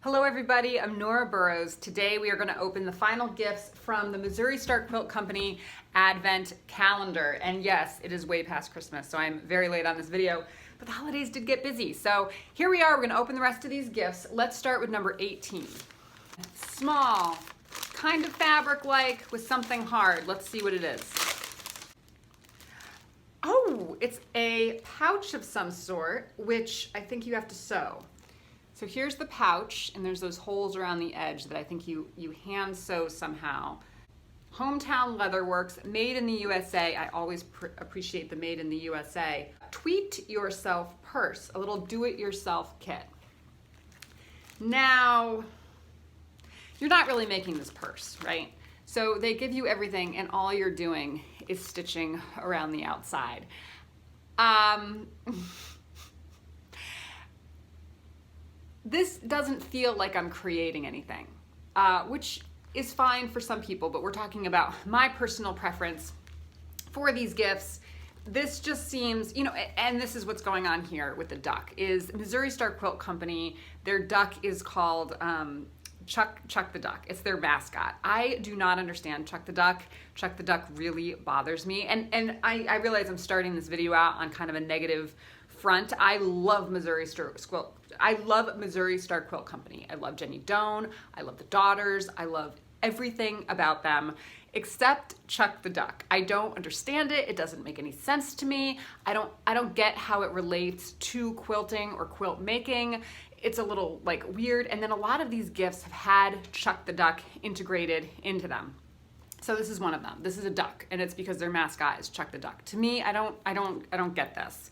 Hello everybody, I'm Nora Burrows. Today we are going to open the final gifts from the Missouri Star Quilt Company Advent Calendar. And yes, it is way past Christmas, so I'm very late on this video, but the holidays did get busy. So here we are, we're going to open the rest of these gifts. Let's start with number 18. Small, kind of fabric-like with something hard. Let's see what it is. Oh, it's a pouch of some sort, which I think you have to sew. So here's the pouch, and there's those holes around the edge that I think you hand sew somehow. Hometown Leatherworks, made in the USA. I always appreciate the made in the USA. Tweet yourself purse, a little do-it-yourself kit. Now, you're not really making this purse, right? So they give you everything, and all you're doing is stitching around the outside. This doesn't feel like I'm creating anything, which is fine for some people, but we're talking about my personal preference for these gifts. This just seems, and this is what's going on here with the duck, is Missouri Star Quilt Company, their duck is called Chuck the Duck. It's their mascot. I do not understand Chuck the Duck. Chuck the Duck really bothers me, and I realize I'm starting this video out on kind of a negative front. I love Missouri Star Quilt Company. I love Jenny Doan. I love the daughters. I love everything about them except Chuck the Duck. I don't understand it. It doesn't make any sense to me. I don't get how it relates to quilting or quilt making. It's a little weird. And then a lot of these gifts have had Chuck the Duck integrated into them. So this is one of them. This is a duck, and it's because their mascot is Chuck the Duck. To me, I don't get this.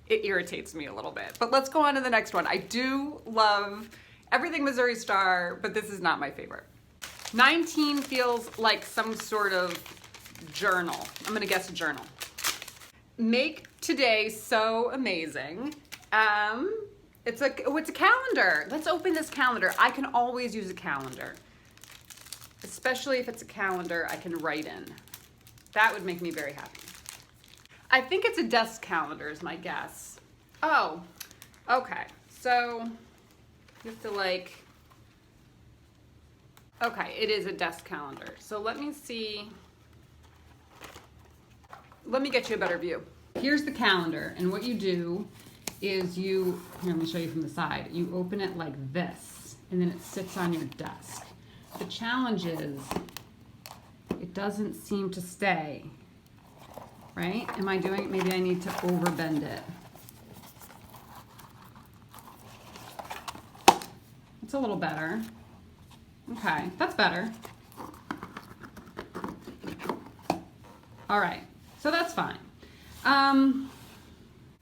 It irritates me a little bit. But let's go on to the next one. I do love everything Missouri Star, but this is not my favorite. 19 feels like some sort of journal. I'm gonna guess a journal. Make today so amazing. It's a calendar. Let's open this calendar. I can always use a calendar, especially if it's a calendar I can write in. That would make me very happy. I think it's a desk calendar is my guess. Oh, okay. So you have to okay, it is a desk calendar. So let me see. Let me get you a better view. Here's the calendar, and what you do is here, let me show you from the side. You open it like this, and then it sits on your desk. The challenge is it doesn't seem to stay. Right? Am I doing it? Maybe I need to overbend it. It's a little better. Okay, that's better. All right, so that's fine.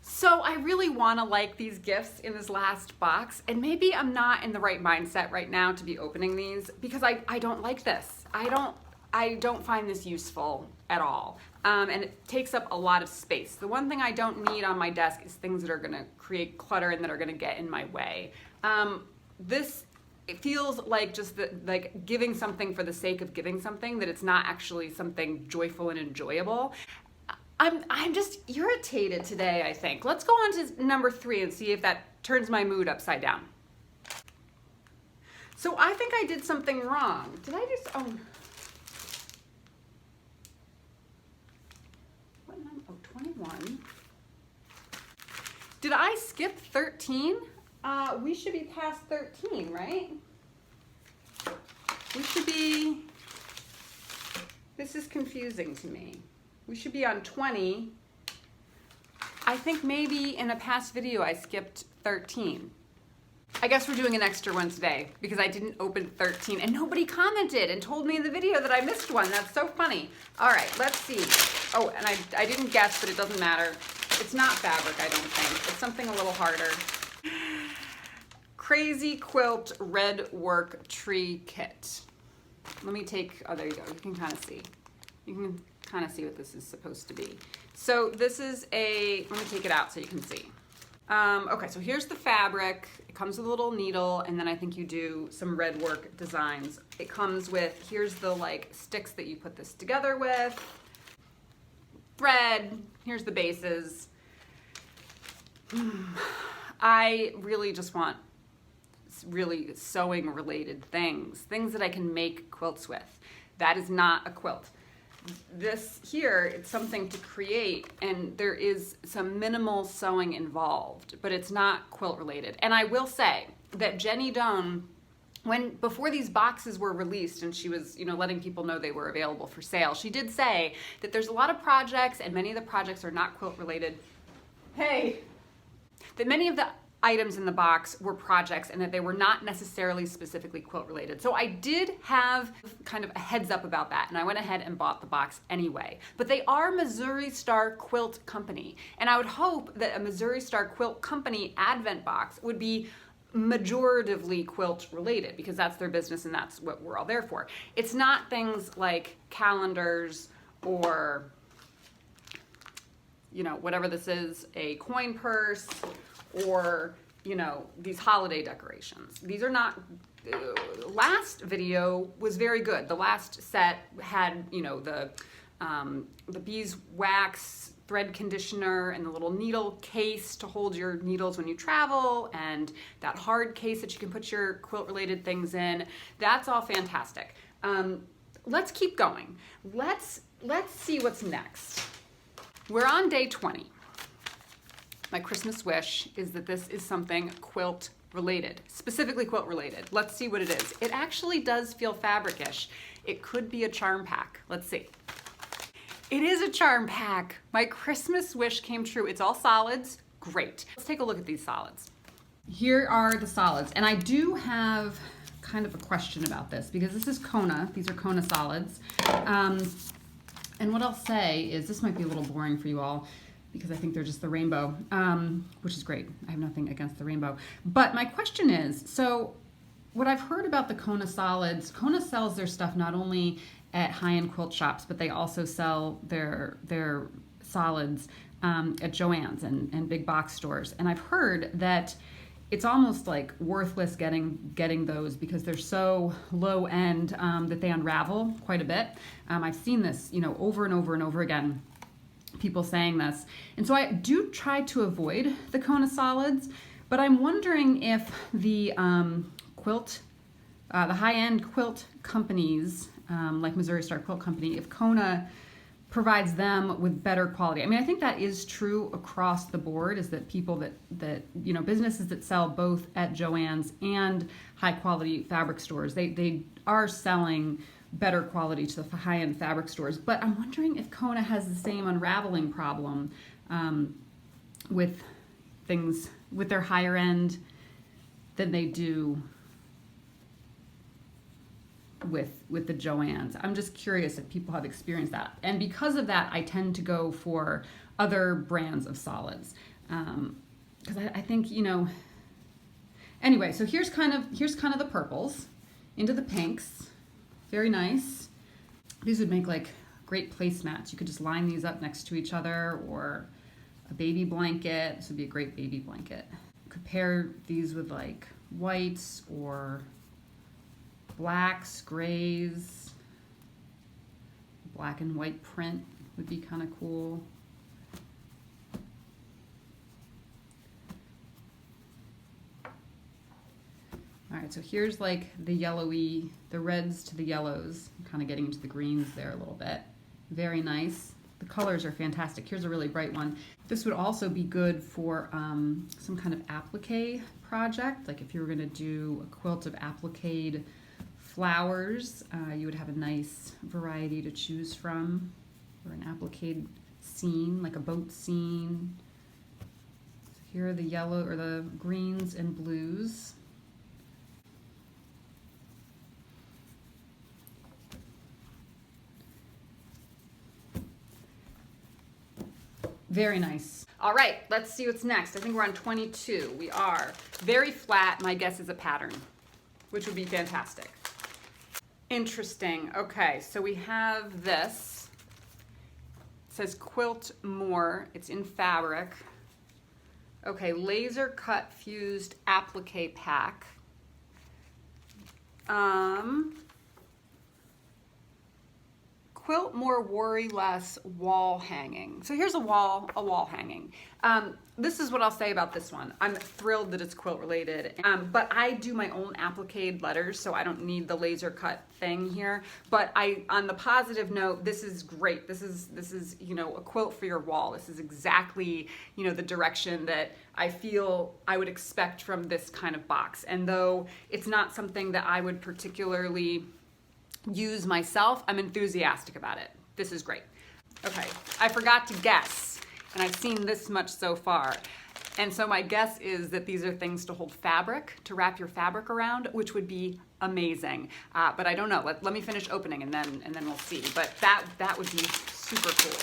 So I really want to like these gifts in this last box, and maybe I'm not in the right mindset right now to be opening these because I don't like this. I don't find this useful at all. And it takes up a lot of space. The one thing I don't need on my desk is things that are gonna create clutter and that are gonna get in my way. It feels like just like giving something for the sake of giving something, that it's not actually something joyful and enjoyable. I'm just irritated today, I think. Let's go on to number 3 and see if that turns my mood upside down. So I think I did something wrong. Did I just, oh, 21. Did I skip 13? We should be past 13, right? We should be, this is confusing to me. We should be on 20. I think maybe in a past video I skipped 13. I guess we're doing an extra one today because I didn't open 13 and nobody commented and told me in the video that I missed one. That's so funny. All right, let's see. Oh, and I didn't guess, but it doesn't matter. It's not fabric, I don't think. It's something a little harder. Crazy Quilt Red Work Tree Kit. Let me take, oh, there you go. You can kind of see. You can kind of see what this is supposed to be. So this is let me take it out so you can see. Okay, so here's the fabric. It comes with a little needle, and then I think you do some red work designs. It comes with, here's the sticks that you put this together with. Thread, here's the bases. I really just want really sewing related things that I can make quilts with. That is not a quilt. This here, it's something to create, and there is some minimal sewing involved, but it's not quilt related. And I will say that Jenny Doan, before these boxes were released and she was, letting people know they were available for sale, she did say that there's a lot of projects, and many of the projects are not quilt related. Hey! That many of the items in the box were projects and that they were not necessarily specifically quilt related. So I did have kind of a heads up about that, and I went ahead and bought the box anyway. But they are Missouri Star Quilt Company, and I would hope that a Missouri Star Quilt Company advent box would be majoritively quilt related, because that's their business and that's what we're all there for. It's not things like calendars or, whatever this is, a coin purse, or, these holiday decorations. These are not, last video was very good. The last set had, the beeswax thread conditioner and the little needle case to hold your needles when you travel, and that hard case that you can put your quilt related things in. That's all fantastic. Let's keep going. Let's see what's next. We're on day 20. My Christmas wish is that this is something quilt related, specifically quilt related. Let's see what it is. It actually does feel fabric-ish. It could be a charm pack. Let's see. It is a charm pack. My Christmas wish came true. It's all solids. Great. Let's take a look at these solids. Here are the solids, and I do have kind of a question about this because this is Kona. These are Kona solids. And what I'll say is, this might be a little boring for you all, because I think they're just the rainbow, which is great. I have nothing against the rainbow. But my question is, so what I've heard about the Kona solids, Kona sells their stuff not only at high-end quilt shops, but they also sell their solids at Joann's and big box stores. And I've heard that it's almost like worthless getting those because they're so low end that they unravel quite a bit. I've seen this, over and over and over again, people saying this. And so I do try to avoid the Kona solids, but I'm wondering if the the high-end quilt companies, like Missouri Star Quilt Company, if Kona provides them with better quality. I mean, I think that is true across the board, is that people that businesses that sell both at Joann's and high-quality fabric stores, they are selling better quality to the high-end fabric stores. But I'm wondering if Kona has the same unraveling problem with things, with their higher end, than they do with the Joann's. I'm just curious if people have experienced that. And because of that, I tend to go for other brands of solids. Because I think, anyway, so here's kind of the purples into the pinks. Very nice. These would make like great placemats. You could just line these up next to each other, or a baby blanket. This would be a great baby blanket. You could pair these with like whites or blacks, grays. Black and white print would be kind of cool. All right, so here's like the yellowy, the reds to the yellows. I'm kind of getting into the greens there a little bit. Very nice. The colors are fantastic. Here's a really bright one. This would also be good for some kind of applique project. Like if you were gonna do a quilt of appliqued flowers, you would have a nice variety to choose from. Or an appliqued scene, like a boat scene. So here are the yellow, or the greens and blues. Very nice. All right, let's see what's next. I think we're on 22. We are. Very flat, my guess is a pattern, which would be fantastic. Interesting. Okay, so we have this. It says Quilt More. It's in fabric. Okay, laser cut fused applique pack. Quilt more worry less wall hanging. So here's a wall hanging. This is what I'll say about this one. I'm thrilled that it's quilt related, but I do my own applique letters, so I don't need the laser cut thing here. But on the positive note, this is great. This is you know, a quilt for your wall. This is exactly, you know, the direction that I feel I would expect from this kind of box. And though it's not something that I would particularly use myself, I'm enthusiastic about it. This is great. Okay, I forgot to guess, and I've seen this much so far. And so my guess is that these are things to hold fabric, to wrap your fabric around, which would be amazing. But I don't know. Let me finish opening and then we'll see. But that would be super cool.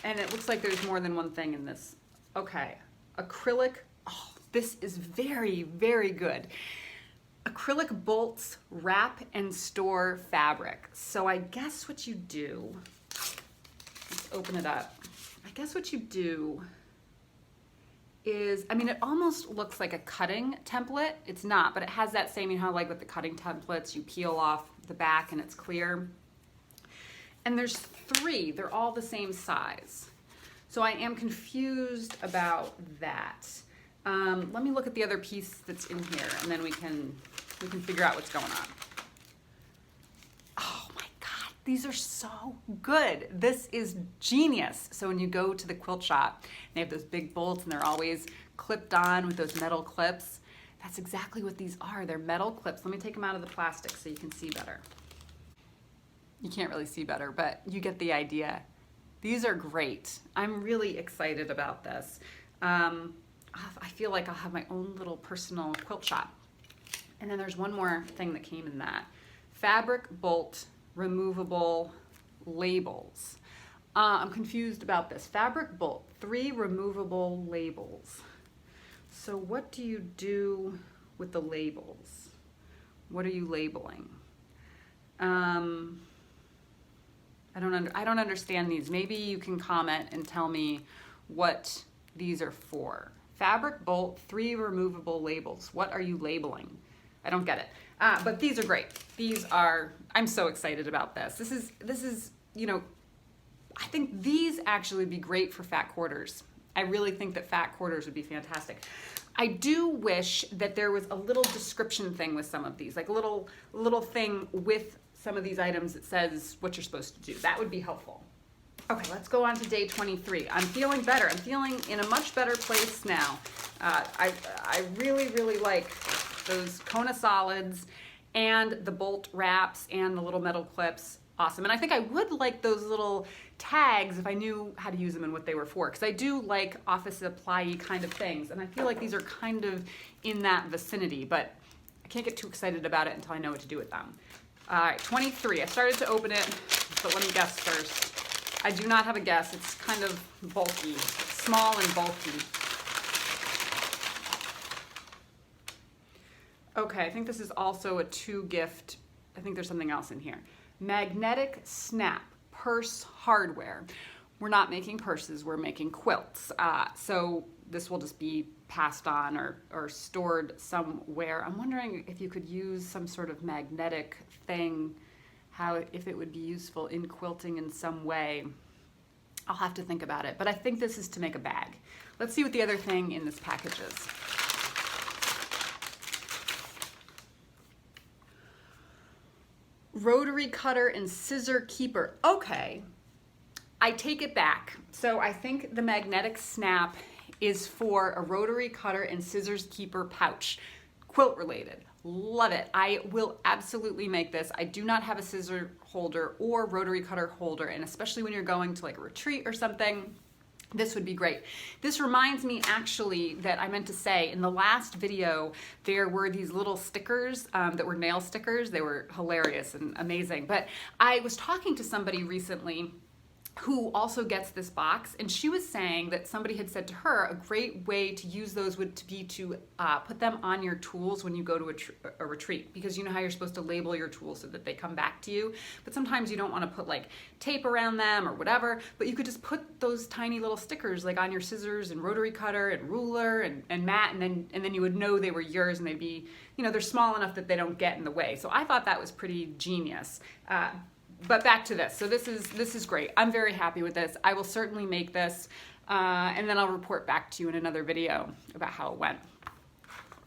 And it looks like there's more than one thing in this. Okay, acrylic. Oh, this is very, very good. Acrylic bolts wrap and store fabric. So I guess what you do, let's open it up. I guess what you do is, I mean, it almost looks like a cutting template. It's not, but it has that same, you know, like with the cutting templates, you peel off the back and it's clear. And there's 3, they're all the same size. So I am confused about that. Let me look at the other piece that's in here, and then we can figure out what's going on. Oh my God, these are so good. This is genius. So when you go to the quilt shop, they have those big bolts and they're always clipped on with those metal clips. That's exactly what these are. They're metal clips. Let me take them out of the plastic so you can see better. You can't really see better, but you get the idea. These are great. I'm really excited about this. I feel like I'll have my own little personal quilt shop. And then there's one more thing that came in that. Fabric bolt removable labels. I'm confused about this. Fabric bolt, 3 removable labels. So what do you do with the labels? What are you labeling? I don't understand these. Maybe you can comment and tell me what these are for. Fabric bolt, 3 removable labels. What are you labeling? I don't get it. But these are great. These are, I'm so excited about this. This is, you know, I think these actually would be great for fat quarters. I really think that fat quarters would be fantastic. I do wish that there was a little description thing with some of these, like a little thing with some of these items that says what you're supposed to do. That would be helpful. Okay, let's go on to day 23. I'm feeling better. I'm feeling in a much better place now. I really, really like those Kona solids and the bolt wraps and the little metal clips. Awesome. And I think I would like those little tags if I knew how to use them and what they were for, because I do like office supply-y kind of things, and I feel like these are kind of in that vicinity, but I can't get too excited about it until I know what to do with them. All right, 23. I started to open it, but let me guess first. I do not have a guess. It's kind of bulky, small and bulky. Okay, I think this is also a 2 gift. I think there's something else in here. Magnetic snap purse hardware. We're not making purses, we're making quilts. So this will just be passed on or stored somewhere. I'm wondering if you could use some sort of magnetic thing, if it would be useful in quilting in some way. I'll have to think about it, but I think this is to make a bag. Let's see what the other thing in this package is. Rotary cutter and scissor keeper. Okay, I take it back. So I think the magnetic snap is for a rotary cutter and scissors keeper pouch, quilt related. Love it. I will absolutely make this. I do not have a scissor holder or rotary cutter holder, and especially when you're going to like a retreat or something, this would be great. This reminds me actually that I meant to say in the last video, there were these little stickers that were nail stickers. They were hilarious and amazing. But I was talking to somebody recently who also gets this box, and she was saying that somebody had said to her a great way to use those would be to put them on your tools when you go to a retreat, because you know how you're supposed to label your tools so that they come back to you, but sometimes you don't want to put like tape around them or whatever, but you could just put those tiny little stickers like on your scissors and rotary cutter and ruler and mat, and then you would know they were yours, and they'd be, you know, they're small enough that they don't get in the way. So I thought that was pretty genius. but back to this. So this is great. I'm very happy with this. I will certainly make this, and then I'll report back to you in another video about how it went.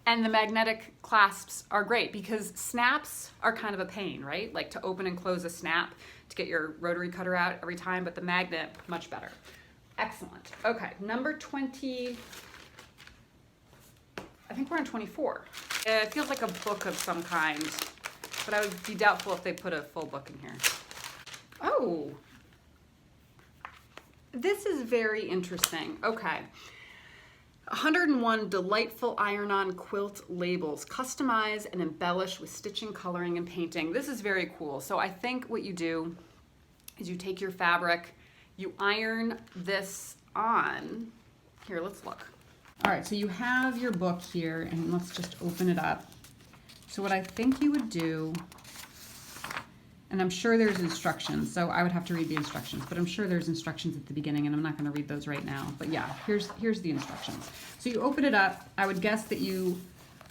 And the magnetic clasps are great because snaps are kind of a pain, right? Like to open and close a snap to get your rotary cutter out every time, but the magnet, much better. Excellent. Okay, number 20, I think we're on 24. It feels like a book of some kind, but I would be doubtful if they put a full book in here. Oh, this is very interesting. Okay. 101 delightful iron-on quilt labels, customize and embellish with stitching, coloring, and painting. This is very cool. So I think what you do is you take your fabric, you iron this on. Here, let's look. All right, so you have your book here, and let's just open it up. So what I think you would do, and I'm sure there's instructions, so I would have to read the instructions, but I'm sure there's instructions at the beginning, and I'm not going to read those right now. But yeah, here's the instructions. So you open it up. I would guess that you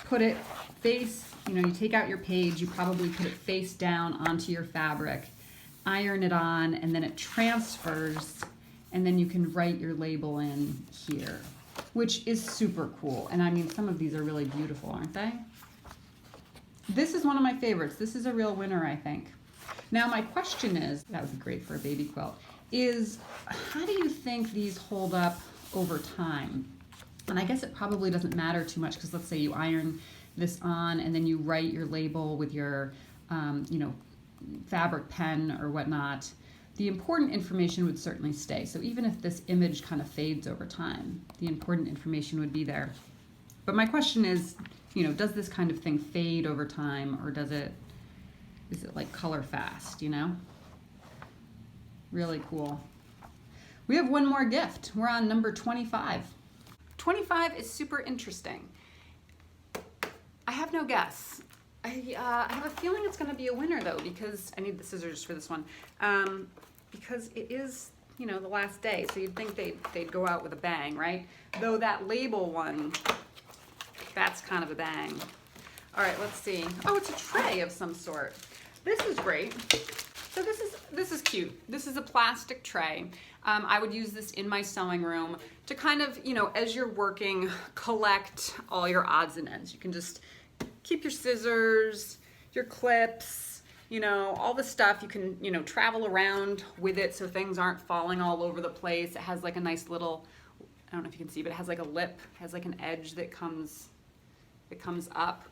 put it face, you take out your page, you probably put it face down onto your fabric, iron it on, and then it transfers, and then you can write your label in here, which is super cool. And I mean, some of these are really beautiful, aren't they? This is one of my favorites. This is a real winner, I think. Now my question is, that would be great for a baby quilt, is how do you think these hold up over time? And I guess it probably doesn't matter too much because let's say you iron this on and then you write your label with your, fabric pen or whatnot. The important information would certainly stay. So even if this image kind of fades over time, the important information would be there. But my question is, does this kind of thing fade over time, or is it like color fast, Really cool. We have one more gift. We're on number 25. 25 is super interesting. I have no guess. I have a feeling it's going to be a winner though, because I need the scissors for this one. Because it is, the last day, so you'd think they'd go out with a bang, right? Though that label one, that's kind of a bang. All right, let's see. Oh, it's a tray of some sort. This is great. So this is cute. This is a plastic tray. I would use this in my sewing room to kind of, as you're working, collect all your odds and ends. You can just keep your scissors, your clips, all the stuff. You can, travel around with it so things aren't falling all over the place. It has like a nice little, I don't know if you can see, but it has like a lip, has like an edge that comes up.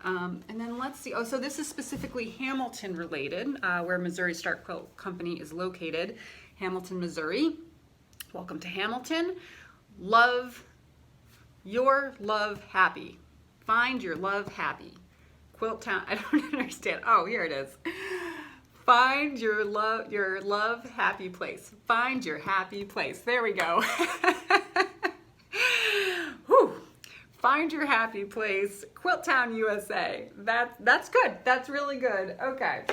And then let's see, so this is specifically Hamilton related, where Missouri Star Quilt Company is located. Hamilton, Missouri. Welcome to Hamilton. Love your love happy. Find your love happy. Quilt Town, I don't understand. Oh, here it is. Find your love happy place. Find your happy place. There we go. Whew. Find your happy place. Quilt Town, USA. That's good. That's really good. Okay.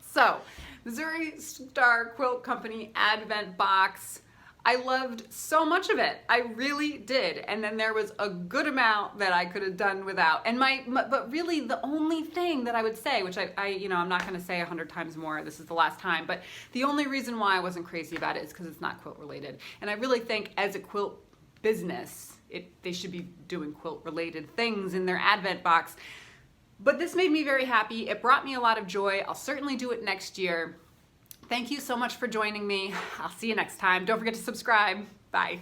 So, Missouri Star Quilt Company Advent Box. I loved so much of it. I really did. And then there was a good amount that I could have done without. And but really the only thing that I would say, which I'm not going to say 100 times more, this is the last time, but the only reason why I wasn't crazy about it is because it's not quilt related. And I really think as a quilt business, they should be doing quilt related things in their Advent box. But this made me very happy. It brought me a lot of joy. I'll certainly do it next year. Thank you so much for joining me. I'll see you next time. Don't forget to subscribe. Bye.